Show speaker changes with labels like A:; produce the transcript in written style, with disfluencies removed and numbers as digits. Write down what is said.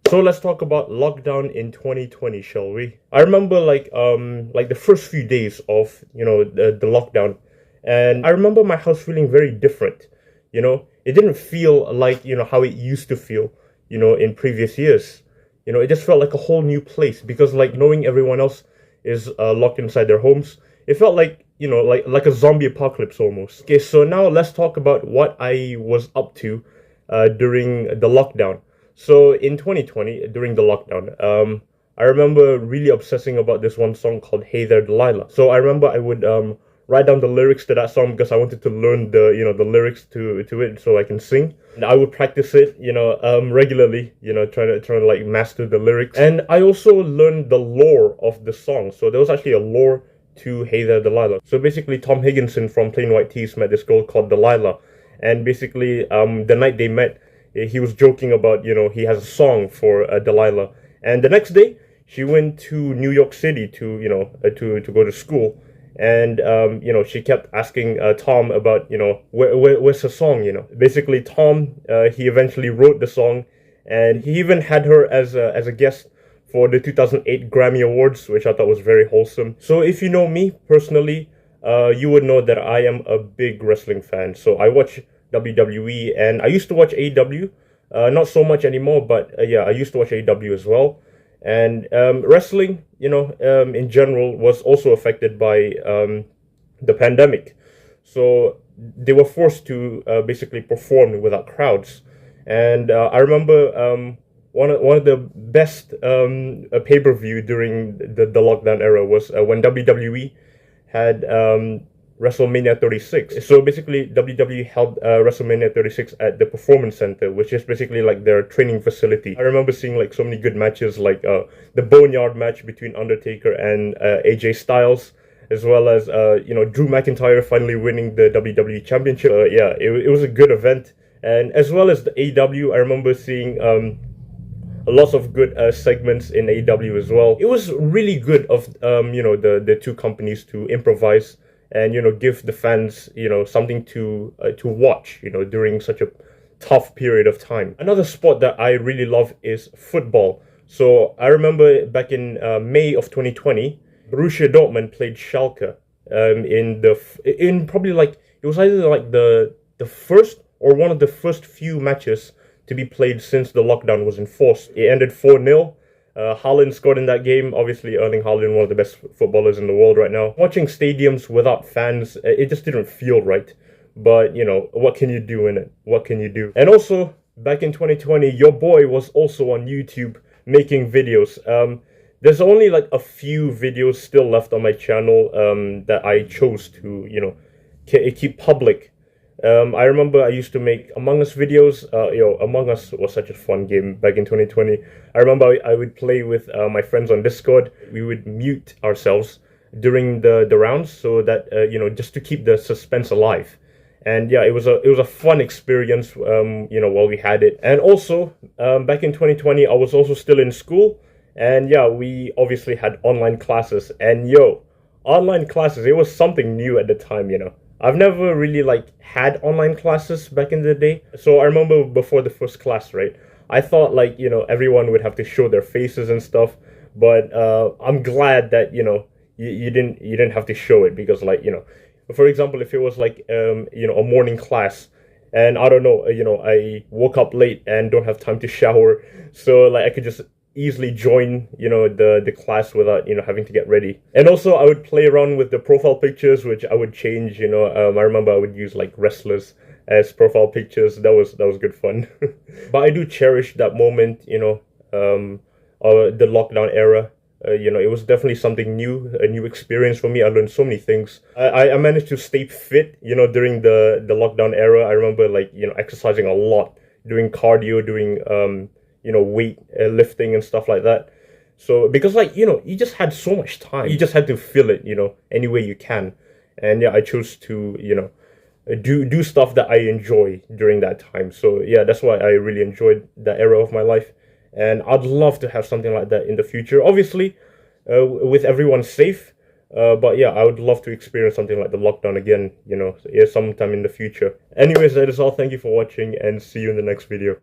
A: So let's talk about lockdown in 2020, shall we? I remember like the first few days of the lockdown, and I remember my house feeling very different. It didn't feel like how it used to feel, in previous years. It just felt like a whole new place because like knowing everyone else is locked inside their homes, it felt like like a zombie apocalypse almost. Okay, so now let's talk about what I was up to during the lockdown. So in 2020, during the lockdown, I remember really obsessing about this one song called "Hey There, Delilah." So I remember I would write down the lyrics to that song because I wanted to learn the lyrics to it so I can sing. And I would practice it, regularly, trying to like master the lyrics. And I also learned the lore of the song. So there was actually a lore to "Hey There, Delilah." So basically, Tom Higginson from Plain White T's met this girl called Delilah, and basically, the night they met, he was joking about he has a song for Delilah, and the next day she went to New York City to to go to school, and she kept asking Tom about where's her song. Basically Tom, he eventually wrote the song, and he even had her as a guest for the 2008 Grammy Awards, which I thought was very wholesome. So if you know me personally, you would know that I am a big wrestling fan. So I watch WWE, and I used to watch AEW, not so much anymore, but yeah, I used to watch AEW as well. And wrestling, in general, was also affected by the pandemic. So they were forced to basically perform without crowds. And I remember one of the best pay-per-view during the lockdown era was when WWE had WrestleMania 36. So basically, WWE held WrestleMania 36 at the Performance Center, which is basically like their training facility. I remember seeing like so many good matches, like the Boneyard match between Undertaker and AJ Styles, as well as Drew McIntyre finally winning the WWE Championship. Yeah, it was a good event, and as well as the AEW, I remember seeing lots of good segments in AEW as well. It was really good of the two companies to improvise and give the fans something to watch during such a tough period of time. Another sport that I really love is football. So I remember back in May of 2020, Borussia Dortmund played Schalke in probably like it was either like the first or one of the first few matches to be played since the lockdown was enforced. It ended 4-0. Haaland scored in that game. Obviously, Erling Haaland, one of the best footballers in the world right now. Watching stadiums without fans, it just didn't feel right. But, what can you do in it? What can you do? And also, back in 2020, your boy was also on YouTube making videos. There's only like a few videos still left on my channel that I chose to, keep public. I remember I used to make Among Us videos. Among Us was such a fun game back in 2020. I remember I would play with my friends on Discord. We would mute ourselves during the rounds so that just to keep the suspense alive. And yeah, it was a fun experience. While we had it. And also back in 2020, I was also still in school, and yeah, we obviously had online classes. And online classes, it was something new at the time. I've never really like had online classes back in the day. So I remember before the first class, right? I thought like, everyone would have to show their faces and stuff, but I'm glad that, you didn't have to show it because like, for example, if it was like a morning class and I don't know, I woke up late and don't have time to shower, so like I could just easily join the class without having to get ready. And also I would play around with the profile pictures, which I would change. I remember I would use like wrestlers as profile pictures. That was good fun. But I do cherish that moment, the lockdown era. It was definitely something new, a new experience for me. I learned so many things. I managed to stay fit during the lockdown era. I remember like exercising a lot, doing cardio, doing weight lifting and stuff like that. So because like you just had so much time, you just had to fill it any way you can. And yeah, I chose to do stuff that I enjoy during that time. So yeah, that's why I really enjoyed that era of my life, and I'd love to have something like that in the future, obviously with everyone safe. But yeah, I would love to experience something like the lockdown again, sometime in the future. Anyways, that is all. Thank you for watching, and see you in the next video.